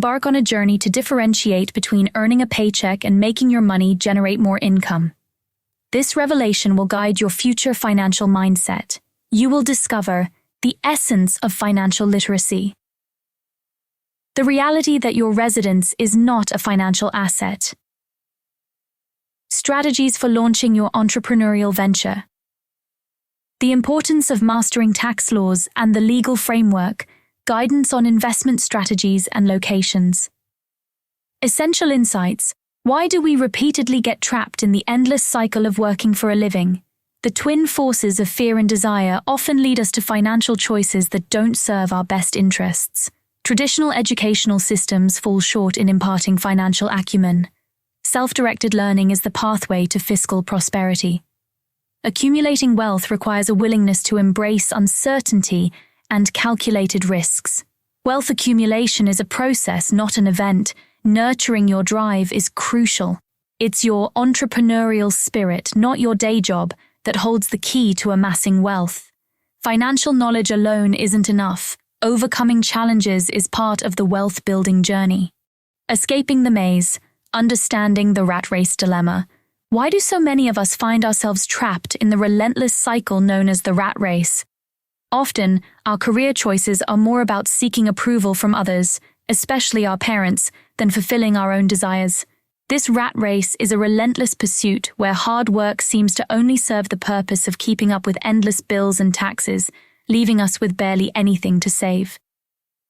embark on a journey to differentiate between earning a paycheck and making your money generate more income. This revelation will guide your future financial mindset. You will discover the essence of financial literacy. The reality that your residence is not a financial asset. Strategies for launching your entrepreneurial venture. The importance of mastering tax laws and the legal framework, guidance on investment strategies and locations. Essential insights. Why do we repeatedly get trapped in the endless cycle of working for a living? The twin forces of fear and desire often lead us to financial choices that don't serve our best interests. Traditional educational systems fall short in imparting financial acumen. Self-directed learning is the pathway to fiscal prosperity. Accumulating wealth requires a willingness to embrace uncertainty and calculated risks. Wealth accumulation is a process, not an event. Nurturing your drive is crucial. It's your entrepreneurial spirit, not your day job, that holds the key to amassing wealth. Financial knowledge alone isn't enough. Overcoming challenges is part of the wealth-building journey. Escaping the maze, understanding the rat race dilemma. Why do so many of us find ourselves trapped in the relentless cycle known as the rat race? Often, our career choices are more about seeking approval from others, especially our parents, than fulfilling our own desires. This rat race is a relentless pursuit where hard work seems to only serve the purpose of keeping up with endless bills and taxes, leaving us with barely anything to save.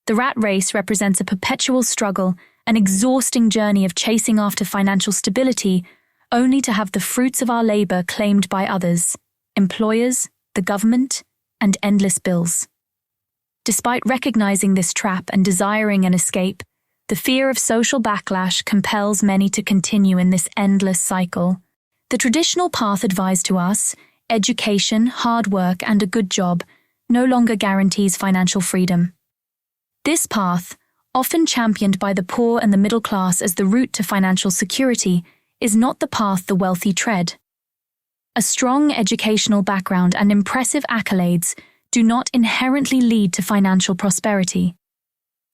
The rat race represents a perpetual struggle, an exhausting journey of chasing after financial stability, only to have the fruits of our labor claimed by others, employers, the government, and endless bills. Despite recognizing this trap and desiring an escape, the fear of social backlash compels many to continue in this endless cycle. The traditional path advised to us, education, hard work, and a good job, no longer guarantees financial freedom. This path, often championed by the poor and the middle class as the route to financial security, is not the path the wealthy tread. A strong educational background and impressive accolades do not inherently lead to financial prosperity.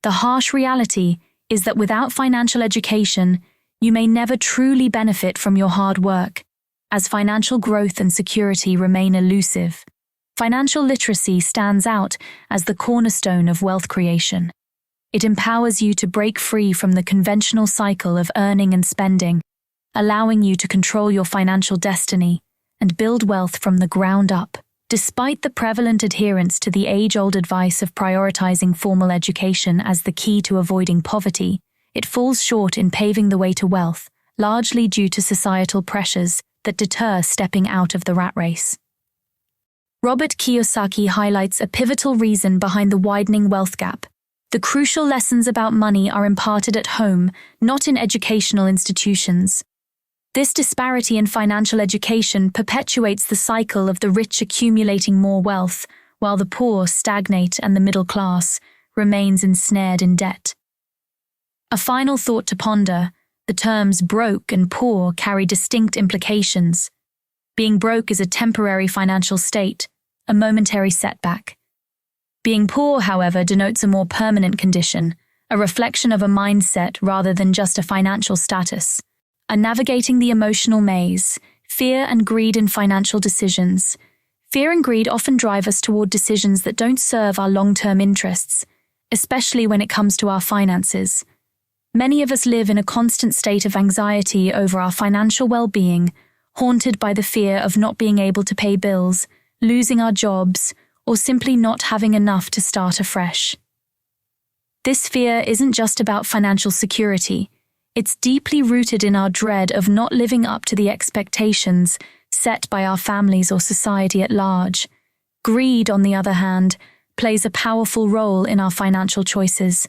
The harsh reality is that without financial education, you may never truly benefit from your hard work, as financial growth and security remain elusive. Financial literacy stands out as the cornerstone of wealth creation. It empowers you to break free from the conventional cycle of earning and spending, allowing you to control your financial destiny and build wealth from the ground up. Despite the prevalent adherence to the age-old advice of prioritizing formal education as the key to avoiding poverty, it falls short in paving the way to wealth, largely due to societal pressures that deter stepping out of the rat race. Robert Kiyosaki highlights a pivotal reason behind the widening wealth gap. The crucial lessons about money are imparted at home, not in educational institutions. This disparity in financial education perpetuates the cycle of the rich accumulating more wealth, while the poor stagnate and the middle class remains ensnared in debt. A final thought to ponder: the terms broke and poor carry distinct implications. Being broke is a temporary financial state, a momentary setback. Being poor, however, denotes a more permanent condition, a reflection of a mindset rather than just a financial status. Navigating the emotional maze, fear and greed in financial decisions. Fear and greed often drive us toward decisions that don't serve our long-term interests, especially when it comes to our finances. Many of us live in a constant state of anxiety over our financial well-being, haunted by the fear of not being able to pay bills, losing our jobs, or simply not having enough to start afresh. This fear isn't just about financial security. It's deeply rooted in our dread of not living up to the expectations set by our families or society at large. Greed, on the other hand, plays a powerful role in our financial choices.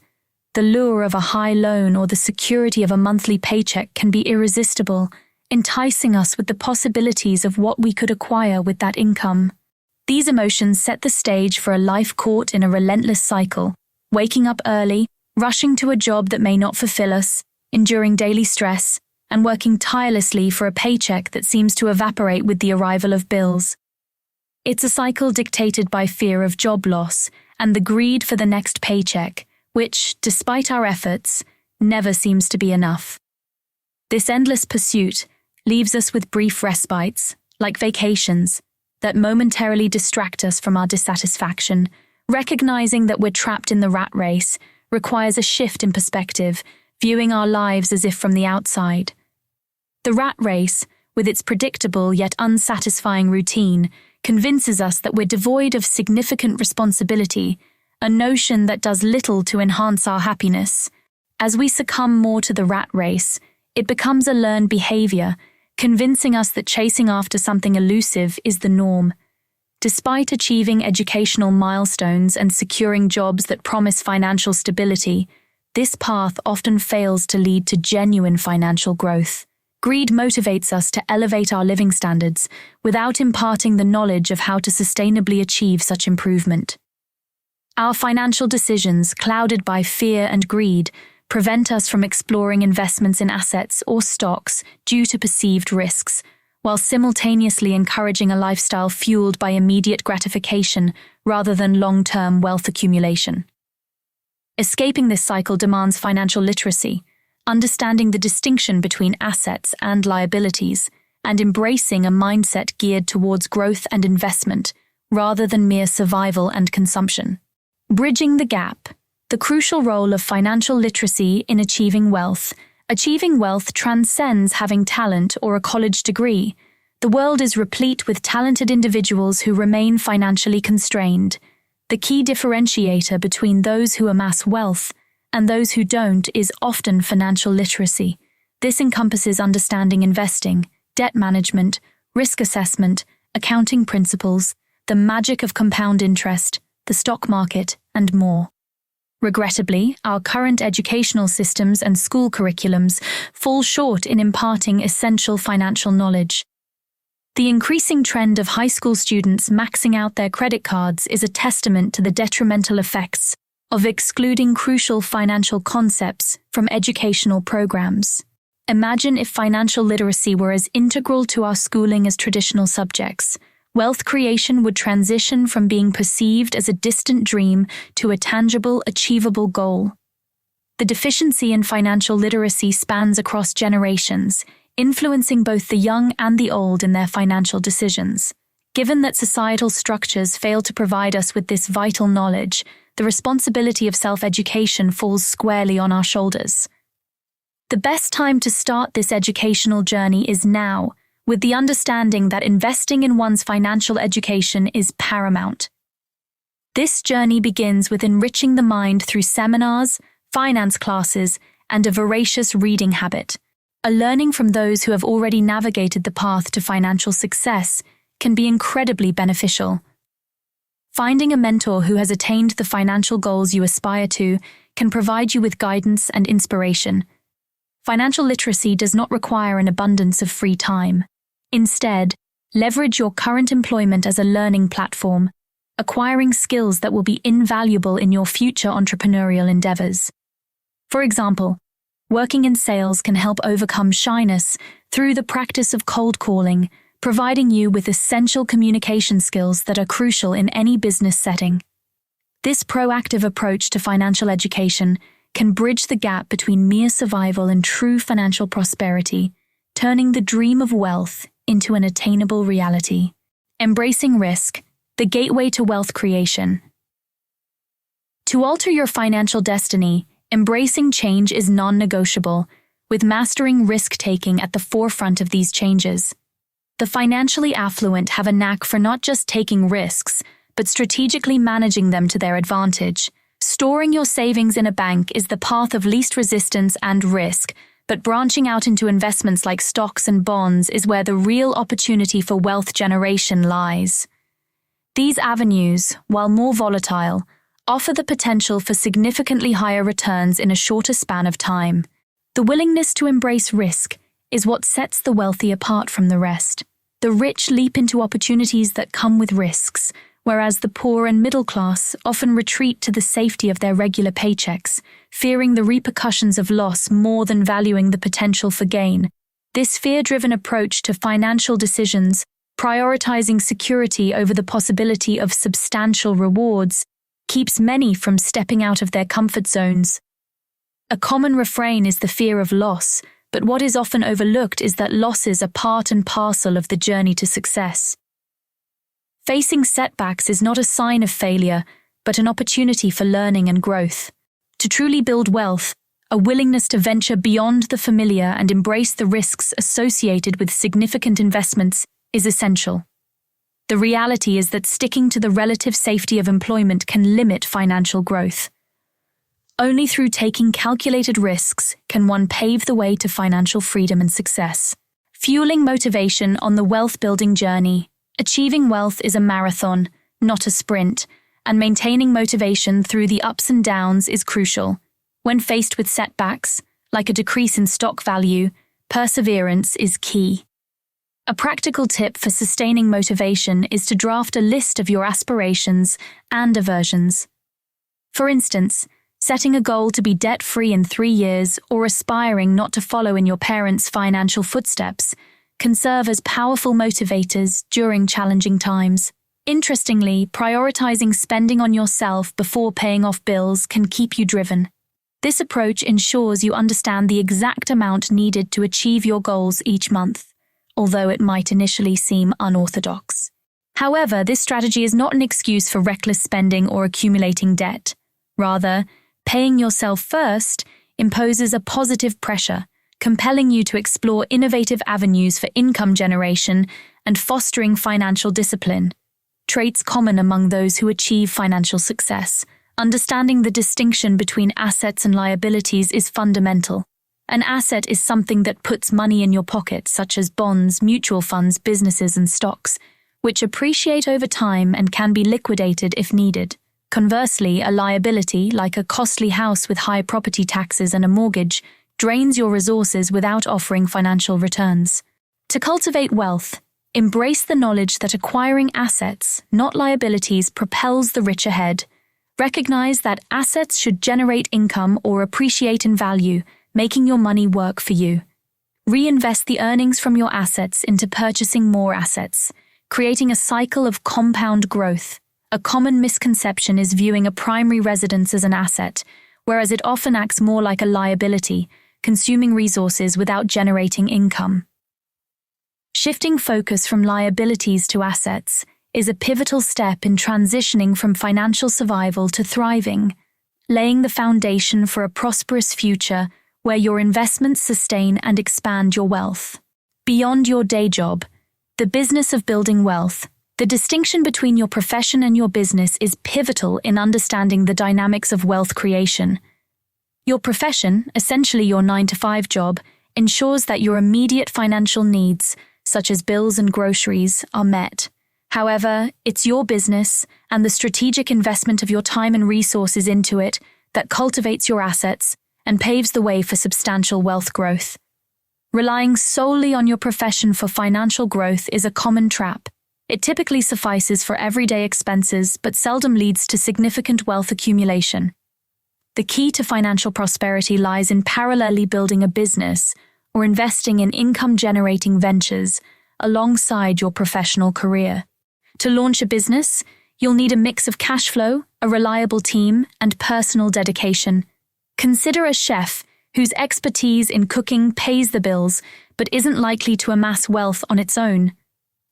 The lure of a high loan or the security of a monthly paycheck can be irresistible, enticing us with the possibilities of what we could acquire with that income. These emotions set the stage for a life caught in a relentless cycle, waking up early, rushing to a job that may not fulfill us, enduring daily stress, and working tirelessly for a paycheck that seems to evaporate with the arrival of bills. It's a cycle dictated by fear of job loss and the greed for the next paycheck, which, despite our efforts, never seems to be enough. This endless pursuit leaves us with brief respites, like vacations, that momentarily distract us from our dissatisfaction. Recognizing that we're trapped in the rat race requires a shift in perspective, viewing our lives as if from the outside. The rat race, with its predictable yet unsatisfying routine, convinces us that we're devoid of significant responsibility, a notion that does little to enhance our happiness. As we succumb more to the rat race, it becomes a learned behavior, convincing us that chasing after something elusive is the norm. Despite achieving educational milestones and securing jobs that promise financial stability, this path often fails to lead to genuine financial growth. Greed motivates us to elevate our living standards without imparting the knowledge of how to sustainably achieve such improvement. Our financial decisions, clouded by fear and greed, prevent us from exploring investments in assets or stocks due to perceived risks, while simultaneously encouraging a lifestyle fueled by immediate gratification rather than long-term wealth accumulation. Escaping this cycle demands financial literacy, understanding the distinction between assets and liabilities, and embracing a mindset geared towards growth and investment rather than mere survival and consumption. Bridging the gap. The crucial role of financial literacy in achieving wealth. Achieving wealth transcends having talent or a college degree. The world is replete with talented individuals who remain financially constrained. The key differentiator between those who amass wealth and those who don't is often financial literacy. This encompasses understanding investing, debt management, risk assessment, accounting principles, the magic of compound interest, the stock market, and more. Regrettably, our current educational systems and school curriculums fall short in imparting essential financial knowledge. The increasing trend of high school students maxing out their credit cards is a testament to the detrimental effects of excluding crucial financial concepts from educational programs. Imagine if financial literacy were as integral to our schooling as traditional subjects. Wealth creation would transition from being perceived as a distant dream to a tangible, achievable goal. The deficiency in financial literacy spans across generations, influencing both the young and the old in their financial decisions. Given that societal structures fail to provide us with this vital knowledge, the responsibility of self-education falls squarely on our shoulders. The best time to start this educational journey is now, with the understanding that investing in one's financial education is paramount. This journey begins with enriching the mind through seminars, finance classes, and a voracious reading habit. A learning from those who have already navigated the path to financial success can be incredibly beneficial. Finding a mentor who has attained the financial goals you aspire to can provide you with guidance and inspiration. Financial literacy does not require an abundance of free time. Instead, leverage your current employment as a learning platform, acquiring skills that will be invaluable in your future entrepreneurial endeavors. For example, working in sales can help overcome shyness through the practice of cold calling, providing you with essential communication skills that are crucial in any business setting. This proactive approach to financial education can bridge the gap between mere survival and true financial prosperity, turning the dream of wealth into an attainable reality. Embracing risk, the gateway to wealth creation. To alter your financial destiny, embracing change is non-negotiable, with mastering risk-taking at the forefront of these changes. The financially affluent have a knack for not just taking risks, but strategically managing them to their advantage. Storing your savings in a bank is the path of least resistance and risk, but branching out into investments like stocks and bonds is where the real opportunity for wealth generation lies. These avenues, while more volatile, offer the potential for significantly higher returns in a shorter span of time. The willingness to embrace risk is what sets the wealthy apart from the rest. The rich leap into opportunities that come with risks, whereas the poor and middle class often retreat to the safety of their regular paychecks, fearing the repercussions of loss more than valuing the potential for gain. This fear-driven approach to financial decisions, prioritizing security over the possibility of substantial rewards, keeps many from stepping out of their comfort zones. A common refrain is the fear of loss, but what is often overlooked is that losses are part and parcel of the journey to success. Facing setbacks is not a sign of failure, but an opportunity for learning and growth. To truly build wealth, a willingness to venture beyond the familiar and embrace the risks associated with significant investments is essential. The reality is that sticking to the relative safety of employment can limit financial growth. Only through taking calculated risks can one pave the way to financial freedom and success. Fueling motivation on the wealth-building journey. Achieving wealth is a marathon, not a sprint, and maintaining motivation through the ups and downs is crucial. When faced with setbacks, like a decrease in stock value, perseverance is key. A practical tip for sustaining motivation is to draft a list of your aspirations and aversions. For instance, setting a goal to be debt-free in 3 years or aspiring not to follow in your parents' financial footsteps can serve as powerful motivators during challenging times. Interestingly, prioritizing spending on yourself before paying off bills can keep you driven. This approach ensures you understand the exact amount needed to achieve your goals each month, although it might initially seem unorthodox. However, this strategy is not an excuse for reckless spending or accumulating debt. Rather, paying yourself first imposes a positive pressure, compelling you to explore innovative avenues for income generation and fostering financial discipline. Traits common among those who achieve financial success. Understanding the distinction between assets and liabilities is fundamental. An asset is something that puts money in your pocket, such as bonds, mutual funds, businesses, and stocks, which appreciate over time and can be liquidated if needed. Conversely, a liability, like a costly house with high property taxes and a mortgage, drains your resources without offering financial returns. To cultivate wealth, embrace the knowledge that acquiring assets, not liabilities, propels the rich ahead. Recognize that assets should generate income or appreciate in value, making your money work for you. Reinvest the earnings from your assets into purchasing more assets, creating a cycle of compound growth. A common misconception is viewing a primary residence as an asset, whereas it often acts more like a liability, consuming resources without generating income. Shifting focus from liabilities to assets is a pivotal step in transitioning from financial survival to thriving, laying the foundation for a prosperous future where your investments sustain and expand your wealth. Beyond your day job, the business of building wealth, the distinction between your profession and your business is pivotal in understanding the dynamics of wealth creation. Your profession, essentially your 9-to-5 job, ensures that your immediate financial needs, such as bills and groceries, are met. However, it's your business and the strategic investment of your time and resources into it that cultivates your assets and paves the way for substantial wealth growth. Relying solely on your profession for financial growth is a common trap. It typically suffices for everyday expenses but seldom leads to significant wealth accumulation. The key to financial prosperity lies in parallelly building a business or investing in income-generating ventures alongside your professional career. To launch a business, you'll need a mix of cash flow, a reliable team, and personal dedication. Consider a chef whose expertise in cooking pays the bills but isn't likely to amass wealth on its own.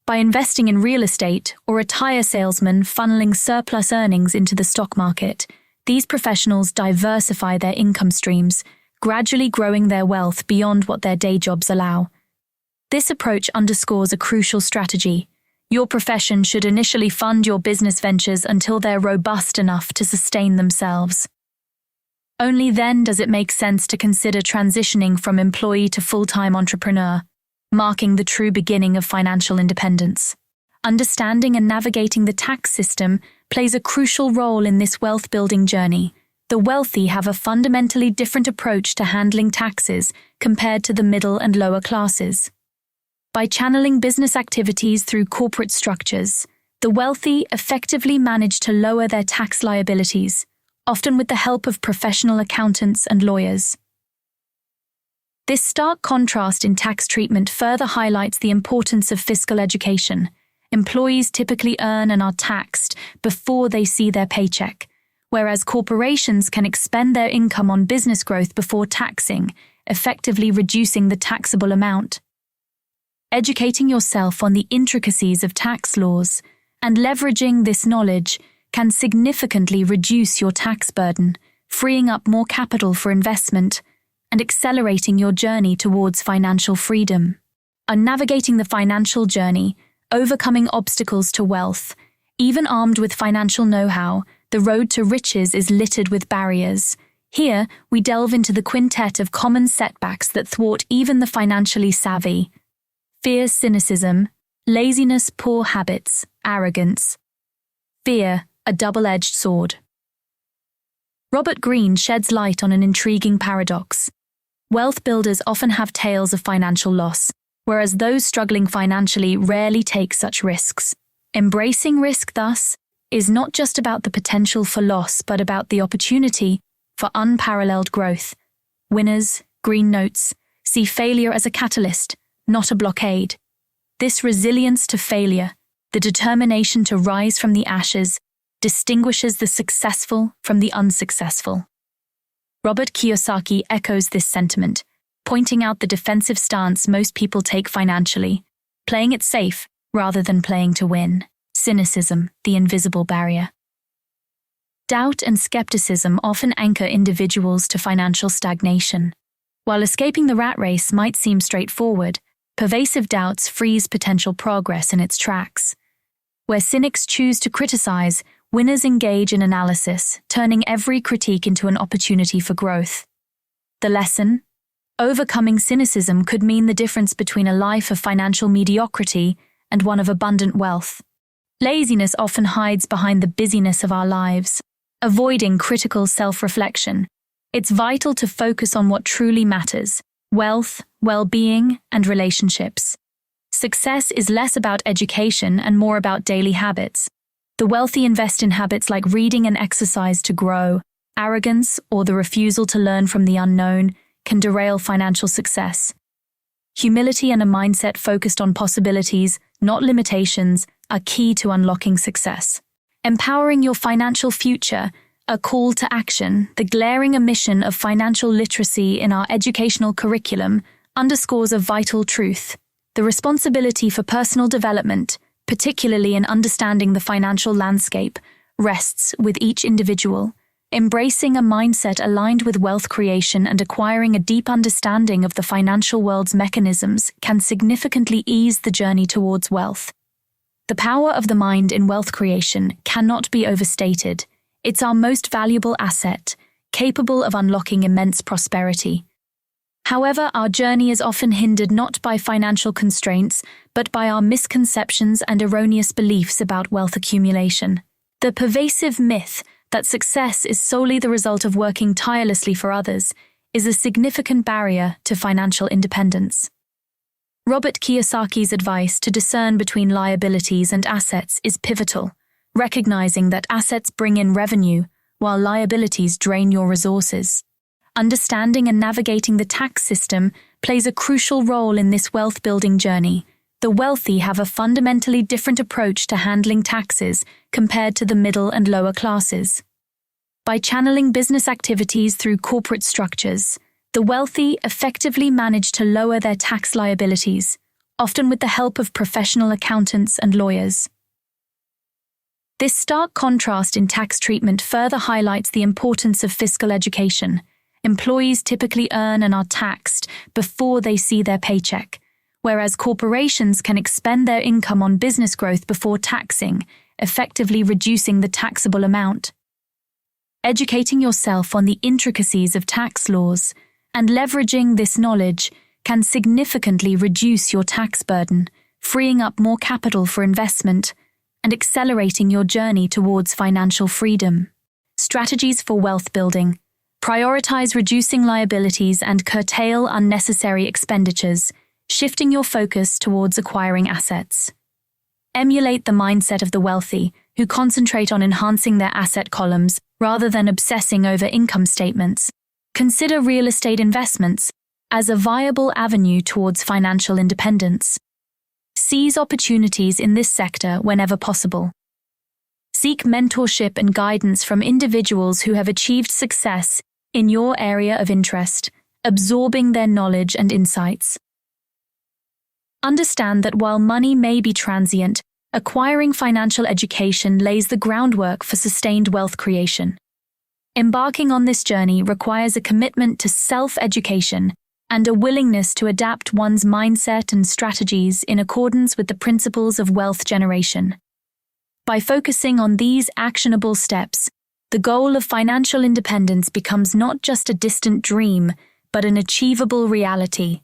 By investing in real estate or a tire salesman funneling surplus earnings into the stock market, these professionals diversify their income streams, gradually growing their wealth beyond what their day jobs allow. This approach underscores a crucial strategy. Your profession should initially fund your business ventures until they're robust enough to sustain themselves. Only then does it make sense to consider transitioning from employee to full-time entrepreneur, marking the true beginning of financial independence. Understanding and navigating the tax system plays a crucial role in this wealth-building journey. The wealthy have a fundamentally different approach to handling taxes compared to the middle and lower classes. By channeling business activities through corporate structures, the wealthy effectively manage to lower their tax liabilities, often with the help of professional accountants and lawyers. This stark contrast in tax treatment further highlights the importance of fiscal education. Employees typically earn and are taxed before they see their paycheck, whereas corporations can expend their income on business growth before taxing, effectively reducing the taxable amount. Educating yourself on the intricacies of tax laws and leveraging this knowledge can significantly reduce your tax burden, freeing up more capital for investment and accelerating your journey towards financial freedom. On navigating the financial journey, overcoming obstacles to wealth, even armed with financial know-how, the road to riches is littered with barriers. Here, we delve into the quintet of common setbacks that thwart even the financially savvy. Fear, cynicism, laziness, poor habits, arrogance. Fear, a double-edged sword. Robert Greene sheds light on an intriguing paradox. Wealth builders often have tales of financial loss, whereas those struggling financially rarely take such risks. Embracing risk, thus, is not just about the potential for loss but about the opportunity for unparalleled growth. Winners, Greene notes, see failure as a catalyst, not a blockade. This resilience to failure, the determination to rise from the ashes, distinguishes the successful from the unsuccessful. Robert Kiyosaki echoes this sentiment, pointing out the defensive stance most people take financially, playing it safe rather than playing to win. Cynicism, the invisible barrier. Doubt and skepticism often anchor individuals to financial stagnation. While escaping the rat race might seem straightforward, pervasive doubts freeze potential progress in its tracks. Where cynics choose to criticize, winners engage in analysis, turning every critique into an opportunity for growth. The lesson? Overcoming cynicism could mean the difference between a life of financial mediocrity and one of abundant wealth. Laziness often hides behind the busyness of our lives. Avoiding critical self-reflection, it's vital to focus on what truly matters: wealth, well-being, and relationships. Success is less about education and more about daily habits. The wealthy invest in habits like reading and exercise to grow. Arrogance, or the refusal to learn from the unknown, can derail financial success. Humility and a mindset focused on possibilities, not limitations, are key to unlocking success. Empowering your financial future, a call to action, the glaring omission of financial literacy in our educational curriculum, underscores a vital truth. The responsibility for personal development, particularly in understanding the financial landscape, rests with each individual. Embracing a mindset aligned with wealth creation and acquiring a deep understanding of the financial world's mechanisms can significantly ease the journey towards wealth. The power of the mind in wealth creation cannot be overstated. It's our most valuable asset, capable of unlocking immense prosperity. However, our journey is often hindered not by financial constraints, but by our misconceptions and erroneous beliefs about wealth accumulation. The pervasive myth that success is solely the result of working tirelessly for others is a significant barrier to financial independence. Robert Kiyosaki's advice to discern between liabilities and assets is pivotal, recognizing that assets bring in revenue, while liabilities drain your resources. Understanding and navigating the tax system plays a crucial role in this wealth-building journey. The wealthy have a fundamentally different approach to handling taxes compared to the middle and lower classes. By channeling business activities through corporate structures, the wealthy effectively manage to lower their tax liabilities, often with the help of professional accountants and lawyers. This stark contrast in tax treatment further highlights the importance of fiscal education. Employees typically earn and are taxed before they see their paycheck, whereas corporations can expend their income on business growth before taxing, effectively reducing the taxable amount. Educating yourself on the intricacies of tax laws and leveraging this knowledge can significantly reduce your tax burden, freeing up more capital for investment and accelerating your journey towards financial freedom. Strategies for wealth building. Prioritize reducing liabilities and curtail unnecessary expenditures, shifting your focus towards acquiring assets. Emulate the mindset of the wealthy, who concentrate on enhancing their asset columns rather than obsessing over income statements. Consider real estate investments as a viable avenue towards financial independence. Seize opportunities in this sector whenever possible. Seek mentorship and guidance from individuals who have achieved success in your area of interest, absorbing their knowledge and insights. Understand that while money may be transient, acquiring financial education lays the groundwork for sustained wealth creation. Embarking on this journey requires a commitment to self-education and a willingness to adapt one's mindset and strategies in accordance with the principles of wealth generation. By focusing on these actionable steps, the goal of financial independence becomes not just a distant dream, but an achievable reality,